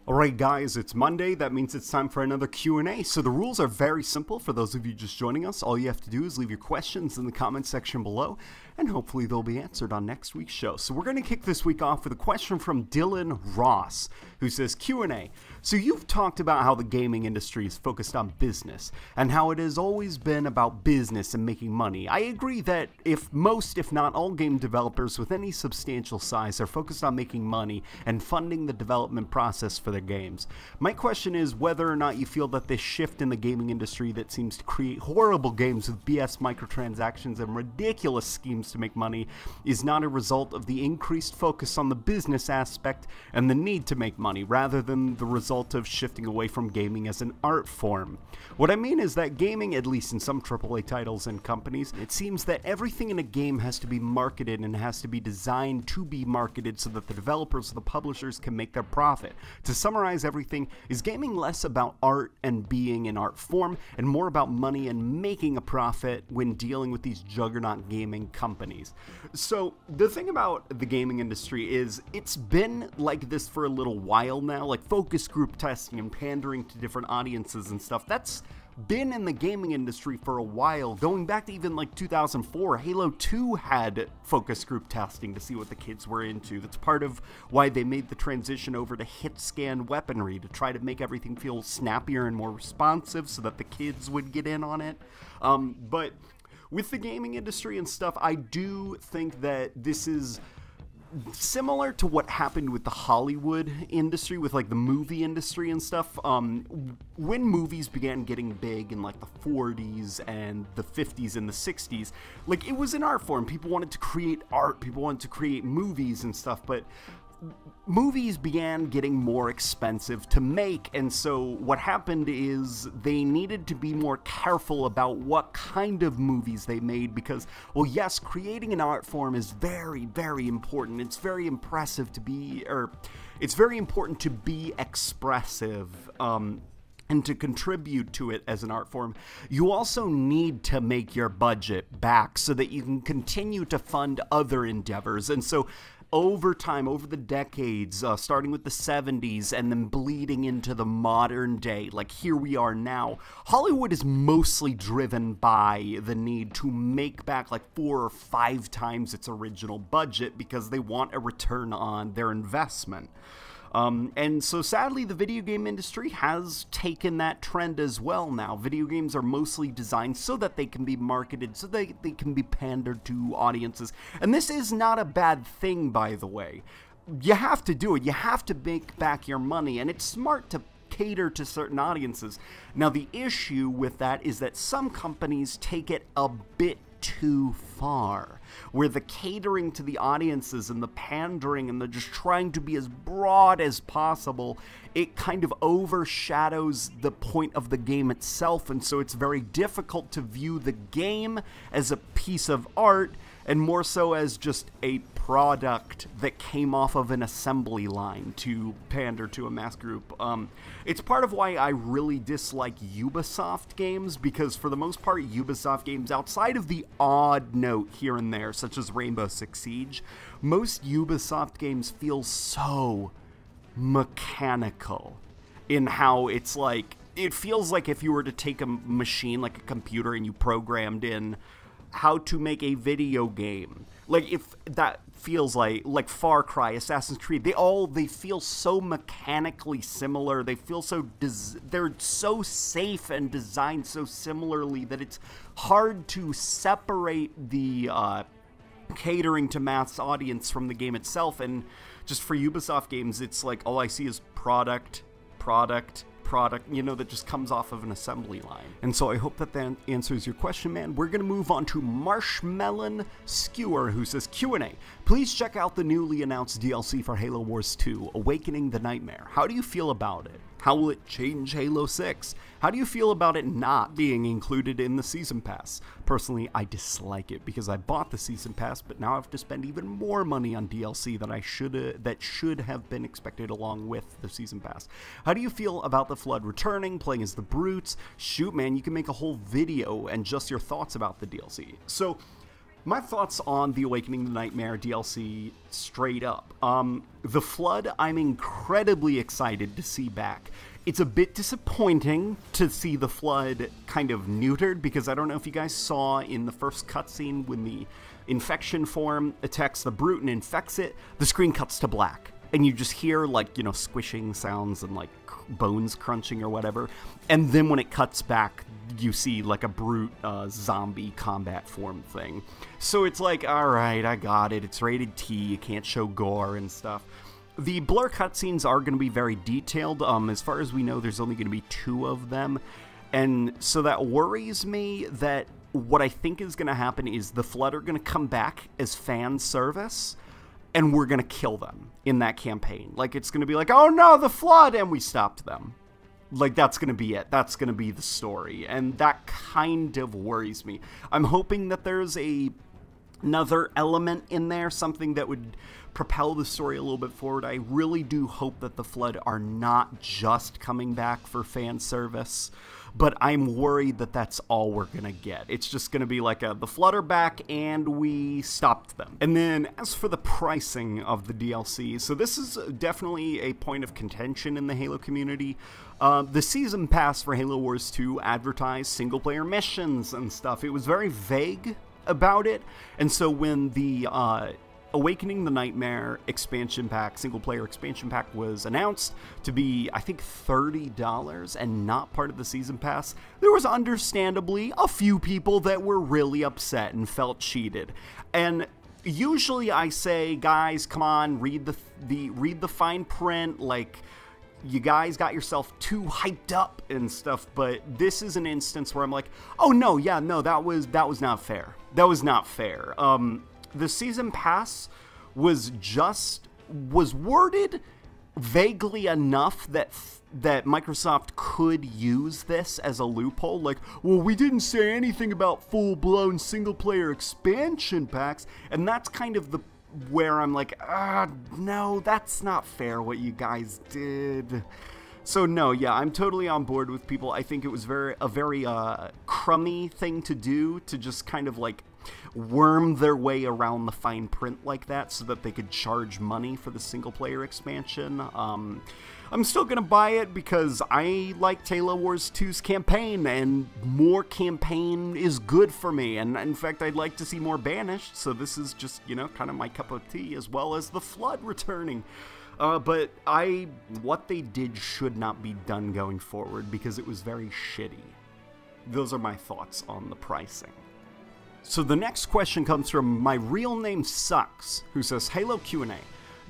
Alright guys, it's Monday. That means it's time for another Q&A. So the rules are very simple for those of you just joining us. All you have to do is leave your questions in the comment section below, and hopefully they'll be answered on next week's show. So we're going to kick this week off with a question from Dylan Ross, who says, Q&A. So you've talked about how the gaming industry is focused on business, and how it has always been about business and making money. I agree that if not all game developers with any substantial size are focused on making money and funding the development process for their games. My question is whether or not you feel that this shift in the gaming industry that seems to create horrible games with BS microtransactions and ridiculous schemes to make money is not a result of the increased focus on the business aspect and the need to make money, rather than the result of shifting away from gaming as an art form. What I mean is that gaming, at least in some AAA titles and companies, it seems that everything in a game has to be marketed and has to be designed to be marketed so that the developers or the publishers can make their profit. To summarize everything, is gaming less about art and being an art form and more about money and making a profit when dealing with these juggernaut gaming companies? So the thing about the gaming industry is it's been like this for a little while now, like focus group testing and pandering to different audiences and stuff. That's been in the gaming industry for a while, going back to even like 2004. Halo 2 had focus group testing to see what the kids were into. That's part of why they made the transition over to hit scan weaponry, to try to make everything feel snappier and more responsive so that the kids would get in on it. But with the gaming industry and stuff, I do think that this is similar to what happened with the Hollywood industry, with like the movie industry and stuff. When movies began getting big in like the 40s and the 50s and the 60s, like it was an art form. People wanted to create art, people wanted to create movies and stuff, but movies began getting more expensive to make, and so what happened is they needed to be more careful about what kind of movies they made, because, well, yes, creating an art form is very, very important. It's very impressive to be, it's very important to be expressive, and to contribute to it as an art form. You also need to make your budget back so that you can continue to fund other endeavors. And so over time, over the decades, starting with the 70s and then bleeding into the modern day, like here we are now, Hollywood is mostly driven by the need to make back like 4 or 5 times its original budget because they want a return on their investment. And so sadly, the video game industry has taken that trend as well now. Video games are mostly designed so that they can be marketed, so they can be pandered to audiences. And this is not a bad thing, by the way. You have to do it. You have to make back your money, and it's smart to cater to certain audiences. Now, the issue with that is that some companies take it a bit too far, where the catering to the audiences and the pandering and the just trying to be as broad as possible, it kind of overshadows the point of the game itself, and so it's very difficult to view the game as a piece of art and more so as just a product that came off of an assembly line to pander to a mass group. It's part of why I really dislike Ubisoft games, because for the most part, Ubisoft games, outside of the odd note here and there, such as Rainbow Six Siege, most Ubisoft games feel so mechanical in how it's like, it feels like if you were to take a machine, like a computer, and you programmed in how to make a video game. Like, if that feels like Far Cry, Assassin's Creed, they feel so mechanically similar. They feel so, they're so safe and designed so similarly that it's hard to separate the catering to mass audience from the game itself. And just for Ubisoft games, it's like all I see is product, you know, that just comes off of an assembly line. And so I hope that answers your question, man. We're gonna move on to Marshmelon Skewer, who says, Q&A. Please check out the newly announced DLC for Halo Wars 2, Awakening the Nightmare. How do you feel about it? How will it change Halo 6? How do you feel about it not being included in the Season Pass? Personally, I dislike it because I bought the Season Pass, but now I have to spend even more money on DLC that should have been expected along with the Season Pass. How do you feel about the Flood returning, playing as the Brutes? Shoot, man, you can make a whole video and just your thoughts about the DLC. So, My thoughts on the Awakening the Nightmare DLC straight up. The Flood, I'm incredibly excited to see back. It's a bit disappointing to see the Flood kind of neutered, because I don't know if you guys saw in the first cutscene when the infection form attacks the brute and infects it, the screen cuts to black. And you just hear, like, you know, squishing sounds and, like, bones crunching or whatever. And then when it cuts back, you see, like, a brute zombie combat form thing. So it's like, alright, I got it. It's rated T. You can't show gore and stuff. The blur cutscenes are going to be very detailed. As far as we know, there's only going to be 2 of them. And so that worries me that what I think is going to happen is the Flood are going to come back as fan service. And we're going to kill them in that campaign. Like, it's going to be like, oh no, the Flood, and we stopped them. Like, that's going to be it. That's going to be the story. And that kind of worries me. I'm hoping that there's another element in there, something that would propel the story a little bit forward. I really do hope that the Flood are not just coming back for fan service. But I'm worried that that's all we're going to get. It's just going to be like the Flood are back and we stopped them. And then as for the pricing of the DLC, so this is definitely a point of contention in the Halo community. The Season Pass for Halo Wars 2 advertised single-player missions and stuff. It was very vague about it. And so when the Awakening the Nightmare expansion pack, single-player expansion pack, was announced to be, I think, $30 and not part of the Season Pass, there was understandably a few people that were really upset and felt cheated. And usually I say, guys, come on, read the fine print, like, you guys got yourself too hyped up and stuff, but this is an instance where I'm like, oh no, yeah, no, that was not fair. That was not fair. The Season Pass was worded vaguely enough that Microsoft could use this as a loophole. Like, well, we didn't say anything about full-blown single-player expansion packs, and that's kind of where I'm like, no, that's not fair what you guys did. So no, yeah, I'm totally on board with people. I think it was a very crummy thing to do, to just kind of like worm their way around the fine print like that so that they could charge money for the single-player expansion. I'm still going to buy it because I like Halo Wars 2's campaign, and more campaign is good for me. And in fact, I'd like to see more Banished, so this is just, you know, kind of my cup of tea, as well as the Flood returning. But what they did should not be done going forward because it was very shitty. Those are my thoughts on the pricing. So the next question comes from My Real Name Sucks, who says, Halo Q&A.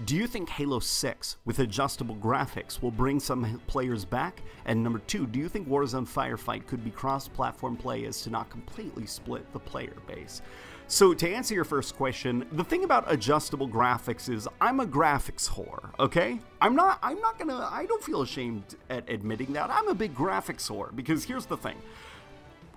Do you think Halo 6 with adjustable graphics will bring some players back? And number 2, do you think Warzone Firefight could be cross-platform play as to not completely split the player base? So to answer your first question, the thing about adjustable graphics is I'm a graphics whore, okay? I don't feel ashamed at admitting that. I'm a big graphics whore because here's the thing.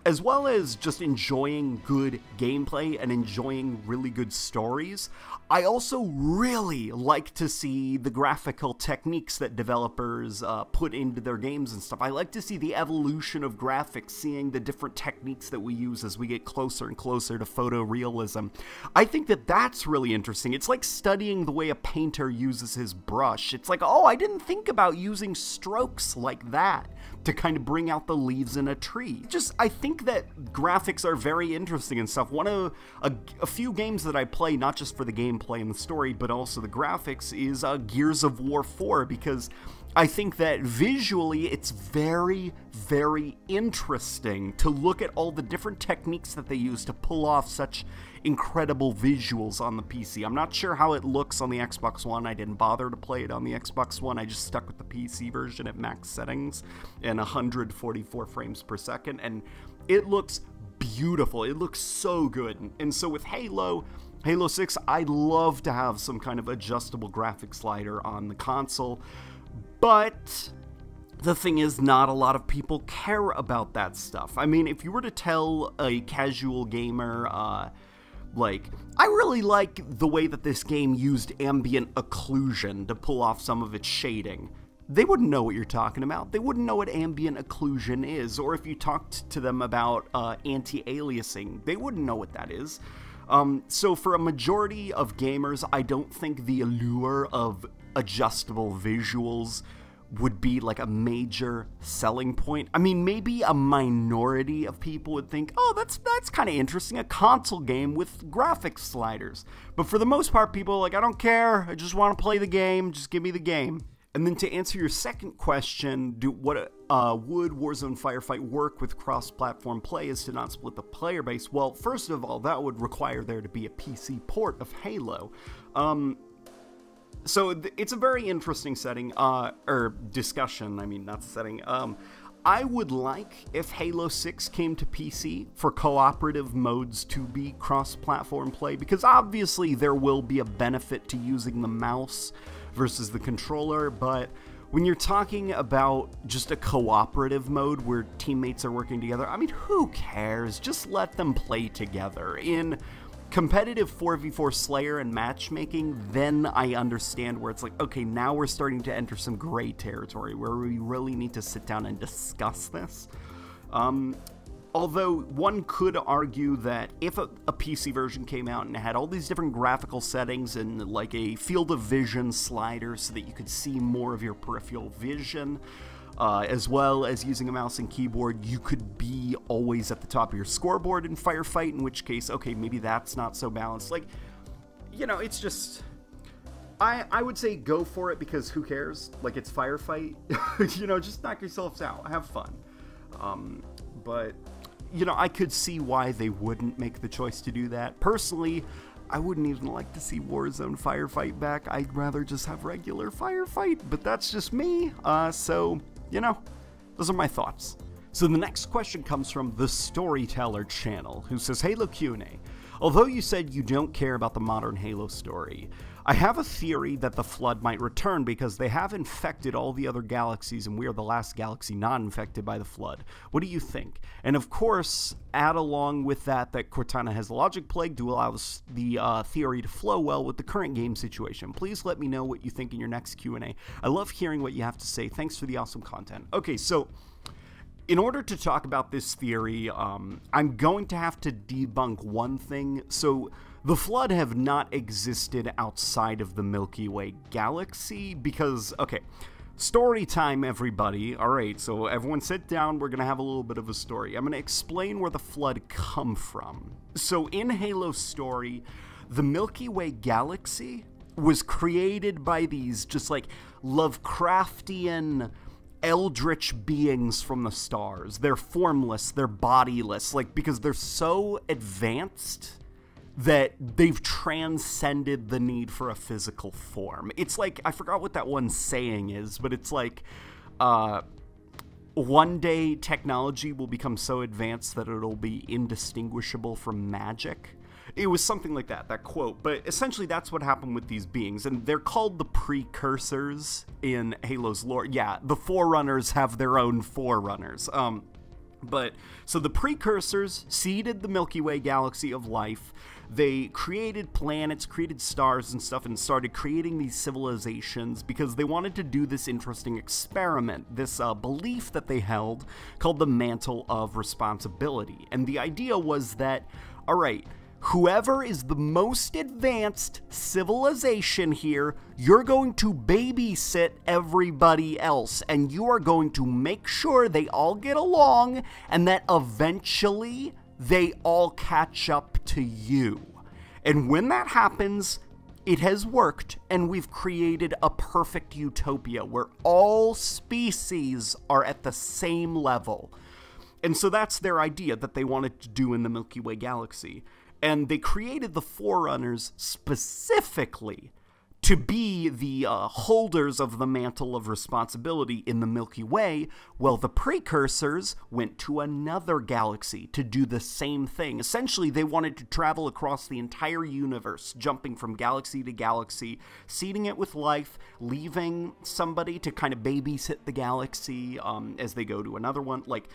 As well as just enjoying good gameplay and enjoying really good stories, I also really like to see the graphical techniques that developers put into their games and stuff. I like to see the evolution of graphics, seeing the different techniques that we use as we get closer and closer to photorealism. I think that that's really interesting. It's like studying the way a painter uses his brush. It's like, oh, I didn't think about using strokes like that to kind of bring out the leaves in a tree. I think that graphics are very interesting and stuff. One of a few games that I play, not just for the gameplay and the story, but also the graphics, is Gears of War 4, because I think that visually it's very, very interesting to look at all the different techniques that they use to pull off such incredible visuals on the PC. I'm not sure how it looks on the Xbox One. I didn't bother to play it on the Xbox One. I just stuck with the PC version at max settings and 144 frames per second, and it looks beautiful. It looks so good. And so with Halo 6, I'd love to have some kind of adjustable graphics slider on the console, but the thing is, not a lot of people care about that stuff. I mean, if you were to tell a casual gamer, like, I really like the way that this game used ambient occlusion to pull off some of its shading, they wouldn't know what you're talking about. They wouldn't know what ambient occlusion is. Or if you talked to them about anti-aliasing, they wouldn't know what that is. So for a majority of gamers, I don't think the allure of adjustable visuals would be like a major selling point. I mean, maybe a minority of people would think, oh, that's kind of interesting, a console game with graphics sliders. But for the most part, people are like, I don't care, I just want to play the game, just give me the game. And then to answer your second question, would Warzone Firefight work with cross-platform play as to not split the player base? Well, first of all, that would require there to be a PC port of Halo. So it's a very interesting setting, or discussion, I mean, not setting. I would like if Halo 6 came to PC for cooperative modes to be cross-platform play, because obviously there will be a benefit to using the mouse versus the controller, but when you're talking about just a cooperative mode where teammates are working together, I mean, who cares? Just let them play together. In competitive 4v4 Slayer and matchmaking, then I understand where it's like, okay, now we're starting to enter some gray territory where we really need to sit down and discuss this. Although one could argue that if a PC version came out and had all these different graphical settings and like a field of vision slider so that you could see more of your peripheral vision, as well as using a mouse and keyboard, you could be always at the top of your scoreboard in Firefight, in which case, okay, maybe that's not so balanced. Like, you know, it's just, I would say go for it, because who cares? Like, it's Firefight. You know, just knock yourselves out, have fun. But, you know, I could see why they wouldn't make the choice to do that. Personally, I wouldn't even like to see Warzone Firefight back. I'd rather just have regular Firefight, but that's just me. So, you know, those are my thoughts. So the next question comes from the Storyteller channel, who says, Halo Q&A. Although you said you don't care about the modern Halo story, I have a theory that the Flood might return because they have infected all the other galaxies and we are the last galaxy not infected by the Flood. What do you think? And of course, add along with that Cortana has a logic plague to allow the theory to flow well with the current game situation. Please let me know what you think in your next Q&A. I love hearing what you have to say. Thanks for the awesome content. Okay, so in order to talk about this theory, I'm going to have to debunk one thing. So the Flood have not existed outside of the Milky Way galaxy because, okay, story time, everybody. All right, so everyone sit down. We're going to have a little bit of a story. I'm going to explain where the Flood come from. So in Halo's story, the Milky Way galaxy was created by these just like Lovecraftian eldritch beings from the stars. They're formless, they're bodiless, like, because they're so advanced that they've transcended the need for a physical form. It's like, I forgot what that one saying is, but it's like, one day technology will become so advanced that it'll be indistinguishable from magic. It was something like that, that quote. But essentially that's what happened with these beings, and they're called the Precursors in Halo's lore. Yeah, the Forerunners have their own Forerunners. But so the Precursors seeded the Milky Way galaxy of life. They created planets, created stars and stuff, and started creating these civilizations because they wanted to do this interesting experiment, this belief that they held called the Mantle of Responsibility. And the idea was that, all right, whoever is the most advanced civilization here, you're going to babysit everybody else, and you are going to make sure they all get along, and that eventually they all catch up to you. And when that happens, it has worked, and we've created a perfect utopia where all species are at the same level. And so that's their idea that they wanted to do in the Milky Way galaxy. And they created the Forerunners specifically to be the holders of the Mantle of Responsibility in the Milky Way, while the Precursors went to another galaxy to do the same thing. Essentially, they wanted to travel across the entire universe, jumping from galaxy to galaxy, seeding it with life, leaving somebody to kind of babysit the galaxy as they go to another one. Like,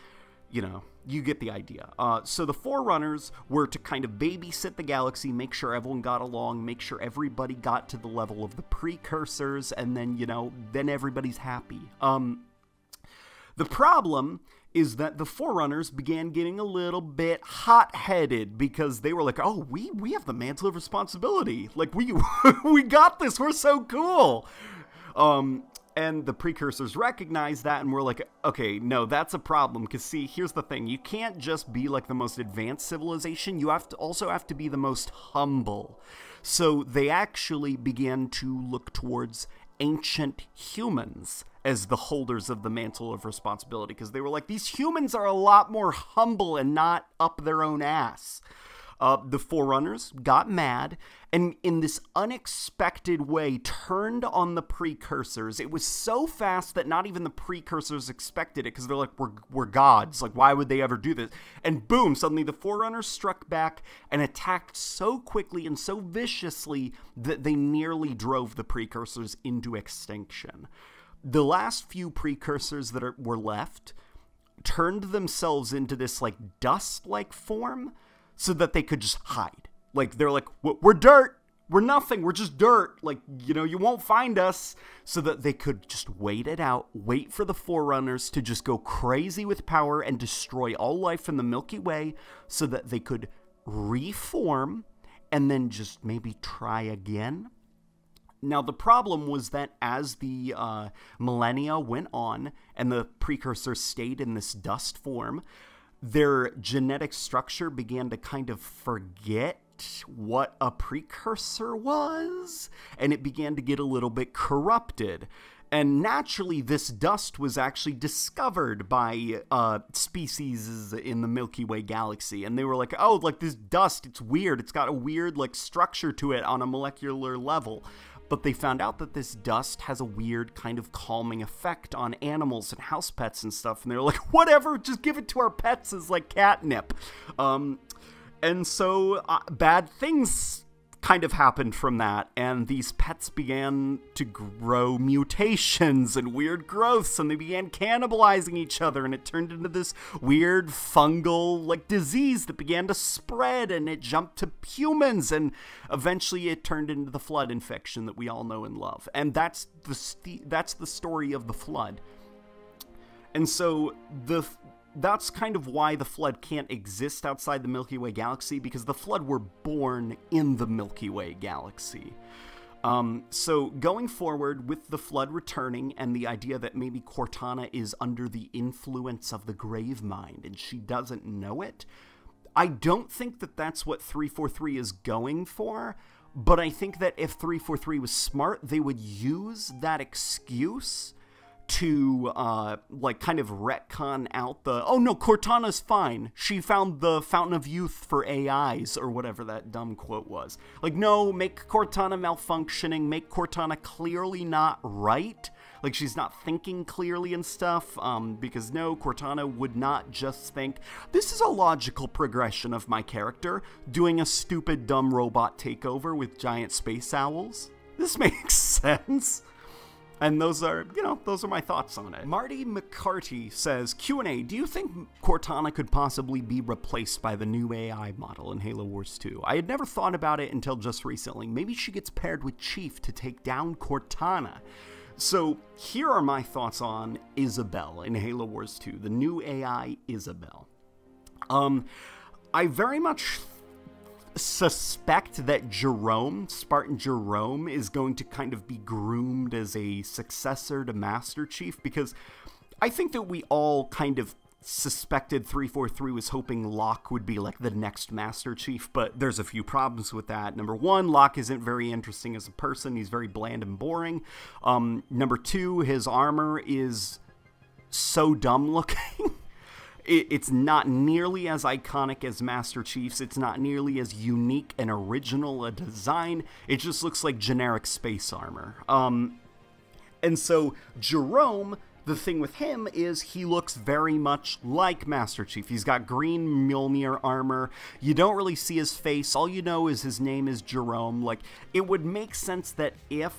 you know, you get the idea. So the Forerunners were to kind of babysit the galaxy, make sure everyone got along, make sure everybody got to the level of the Precursors, and then, you know, then everybody's happy. The problem is that the Forerunners began getting a little bit hot-headed because they were like, oh, we have the mantle of responsibility. Like, we got this. We're so cool. And the precursors recognized that and were like, okay, no, that's a problem. Because, see, here's the thing. You can't just be, like, the most advanced civilization. You also have to be the most humble. So they actually began to look towards ancient humans as the holders of the mantle of responsibility. Because they were like, these humans are a lot more humble and not up their own ass. The Forerunners got mad and in this unexpected way turned on the precursors. It was so fast that not even the precursors expected it because they're like, we're gods. Like, why would they ever do this? And boom, suddenly the Forerunners struck back and attacked so quickly and so viciously that they nearly drove the precursors into extinction. The last few precursors that were left turned themselves into this, like, dust-like form so that they could just hide. Like, they're like, we're dirt. We're nothing. We're just dirt. Like, you know, you won't find us. So that they could just wait it out, wait for the Forerunners to just go crazy with power and destroy all life in the Milky Way so that they could reform and then just maybe try again. Now, the problem was that as the millennia went on and the precursors stayed in this dust form, their genetic structure began to kind of forget what a precursor was, and it began to get a little bit corrupted. And naturally, this dust was actually discovered by species in the Milky Way galaxy. And they were like, oh, like this dust, it's weird. It's got a weird, like, structure to it on a molecular level. But they found out that this dust has a weird kind of calming effect on animals and house pets and stuff. And they're like, whatever, just give it to our pets as, like, catnip. And so bad things kind of happened from that, and these pets began to grow mutations and weird growths, and they began cannibalizing each other, and it turned into this weird fungal, like, disease that began to spread, and it jumped to humans, and eventually it turned into the flood infection that we all know and love. And that's the story of the flood. And so that's kind of why the flood can't exist outside the Milky Way galaxy, because the flood were born in the Milky Way galaxy. So going forward with the flood returning and the idea that maybe Cortana is under the influence of the Grave Mind and she doesn't know it, I don't think that that's what 343 is going for, but I think that if 343 was smart, they would use that excuse to, like, kind of retcon out the, oh no, Cortana's fine. She found the fountain of youth for AIs, or whatever that dumb quote was. Like, no, make Cortana malfunctioning, make Cortana clearly not right. Like, she's not thinking clearly and stuff, because no, Cortana would not just think, this is a logical progression of my character, doing a stupid, dumb robot takeover with giant space owls. This makes sense. And those are my thoughts on it. Marty McCarty says, Q&A, do you think Cortana could possibly be replaced by the new AI model in Halo Wars 2? I had never thought about it until just recently. Maybe she gets paired with Chief to take down Cortana. So here are my thoughts on Isabel in Halo Wars 2, the new AI Isabel. I very much suspect that Jerome, Spartan Jerome, is going to kind of be groomed as a successor to Master Chief, because I think that we all kind of suspected 343 was hoping Locke would be like the next Master Chief, but there's a few problems with that. Number one, Locke isn't very interesting as a person. He's very bland and boring. Number two, his armor is so dumb looking. It's not nearly as iconic as Master Chief's. It's not nearly as unique and original a design. It just looks like generic space armor. And so Jerome, the thing with him is he looks very much like Master Chief. He's got green Mjolnir armor. You don't really see his face. All you know is his name is Jerome. Like, it would make sense that if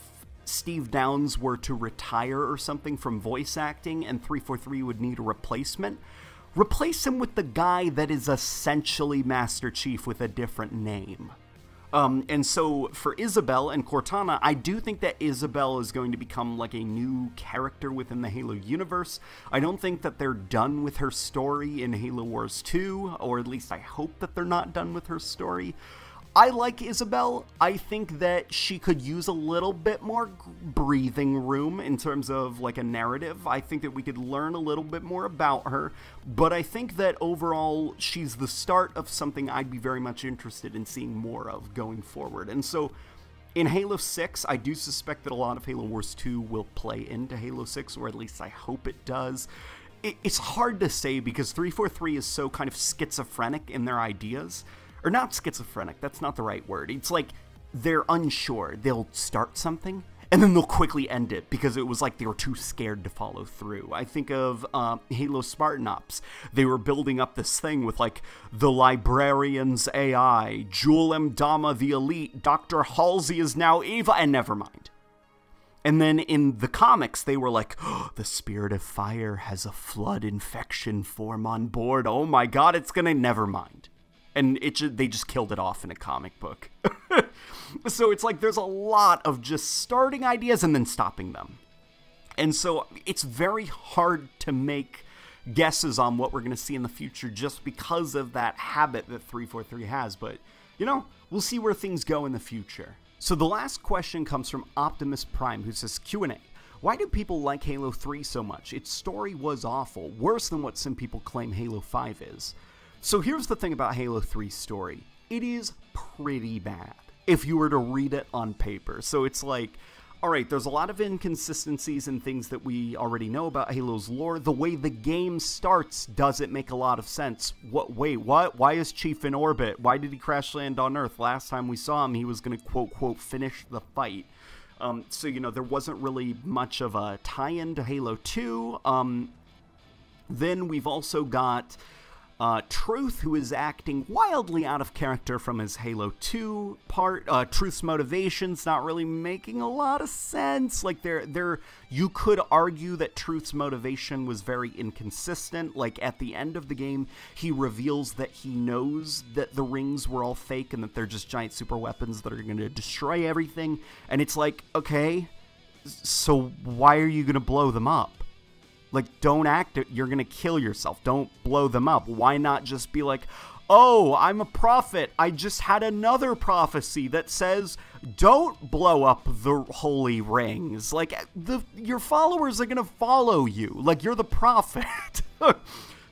Steve Downes were to retire or something from voice acting and 343 would need a replacement, replace him with the guy that is essentially Master Chief with a different name. And so for Isabel and Cortana, I do think that Isabel is going to become like a new character within the Halo universe. I don't think that they're done with her story in Halo Wars 2, or at least I hope that they're not done with her story. I like Isabel. I think that she could use a little bit more breathing room in terms of like a narrative. I think that we could learn a little bit more about her, but I think that overall she's the start of something I'd be very much interested in seeing more of going forward. And so in Halo 6, I do suspect that a lot of Halo Wars 2 will play into Halo 6, or at least I hope it does. It's hard to say because 343 is so kind of schizophrenic in their ideas. Or not schizophrenic, that's not the right word. It's like they're unsure. They'll start something, and then they'll quickly end it because it was like they were too scared to follow through. I think of Halo Spartan Ops. They were building up this thing with like the Librarian's AI, Jul Mdama the Elite, Dr. Halsey is now Eva, and never mind. And then in the comics, they were like, oh, the Spirit of Fire has a flood infection form on board. Oh my god, it's gonna never mind. And they just killed it off in a comic book. So it's like there's a lot of just starting ideas and then stopping them. And so it's very hard to make guesses on what we're going to see in the future just because of that habit that 343 has. But, you know, we'll see where things go in the future. So the last question comes from Optimus Prime, who says, Q&A. Why do people like Halo 3 so much? Its story was awful, worse than what some people claim Halo 5 is. So here's the thing about Halo 3's story. It is pretty bad if you were to read it on paper. So it's like, alright, there's a lot of inconsistencies and things that we already know about Halo's lore. The way the game starts doesn't make a lot of sense. Wait, what? Why is Chief in orbit? Why did he crash land on Earth? Last time we saw him, he was going to quote, finish the fight. So, you know, there wasn't really much of a tie-in to Halo 2. Then we've also got Truth, who is acting wildly out of character from his Halo 2 part. Truth's motivation's not really making a lot of sense. Like, you could argue that Truth's motivation was very inconsistent. Like, at the end of the game, he reveals that he knows that the rings were all fake and that they're just giant super weapons that are going to destroy everything. And it's like, okay, so why are you going to blow them up? Like, don't act it. You're going to kill yourself. Don't blow them up. Why not just be like, oh, I'm a prophet. I just had another prophecy that says, don't blow up the holy rings. Like, your followers are going to follow you. Like, you're the prophet.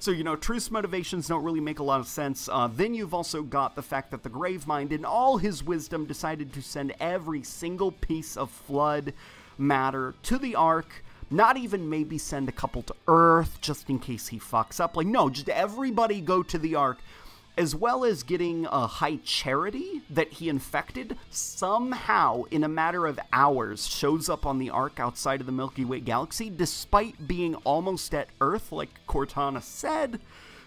So, you know, Truth's motivations don't really make a lot of sense. Then you've also got the fact that the Gravemind, in all his wisdom, decided to send every single piece of Flood matter to the Ark. Not even maybe send a couple to Earth, just in case he fucks up. Like, no, just everybody go to the Ark. As well as getting a High Charity that he infected, somehow, in a matter of hours, shows up on the Ark outside of the Milky Way galaxy, despite being almost at Earth, like Cortana said.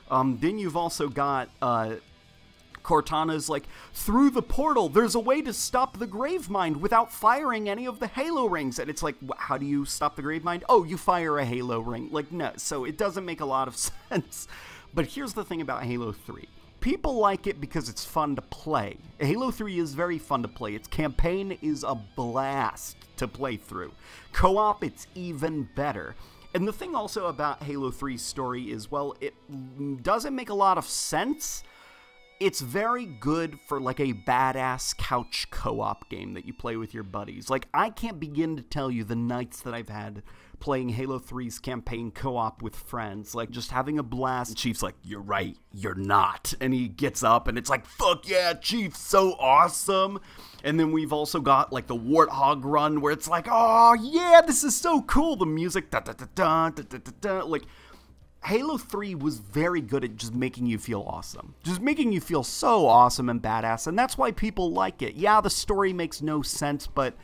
Then you've also got Cortana's like, through the portal, there's a way to stop the Gravemind without firing any of the Halo rings. And it's like, how do you stop the Gravemind? Oh, you fire a Halo ring. Like, no. So it doesn't make a lot of sense. But here's the thing about Halo 3. People like it because it's fun to play. Halo 3 is very fun to play. Its campaign is a blast to play through. Co-op, it's even better. And the thing also about Halo 3's story is, well, it doesn't make a lot of sense. It's very good for, like, a badass couch co-op game that you play with your buddies. Like, I can't begin to tell you the nights that I've had playing Halo 3's campaign co-op with friends. Like, just having a blast. Chief's like, you're right, you're not. And he gets up, and it's like, fuck yeah, Chief, so awesome. And then we've also got, like, the Warthog run, where it's like, oh, yeah, this is so cool. The music, da-da-da-da, da-da-da-da, like... Halo 3 was very good at just making you feel awesome. Just making you feel so awesome and badass, and that's why people like it. Yeah, the story makes no sense, but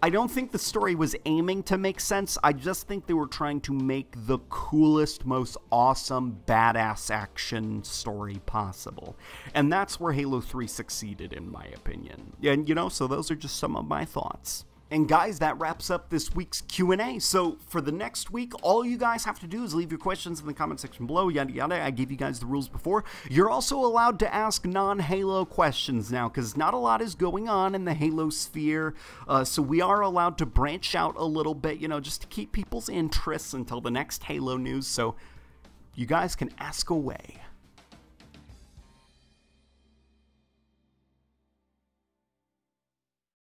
I don't think the story was aiming to make sense. I just think they were trying to make the coolest, most awesome, badass action story possible. And that's where Halo 3 succeeded, in my opinion. And, you know, so those are just some of my thoughts. And guys, that wraps up this week's Q&A. So for the next week, all you guys have to do is leave your questions in the comment section below, yada yada. I gave you guys the rules before. You're also allowed to ask non-Halo questions now, because not a lot is going on in the Halo sphere. So we are allowed to branch out a little bit, you know, just to keep people's interests until the next Halo news. So you guys can ask away.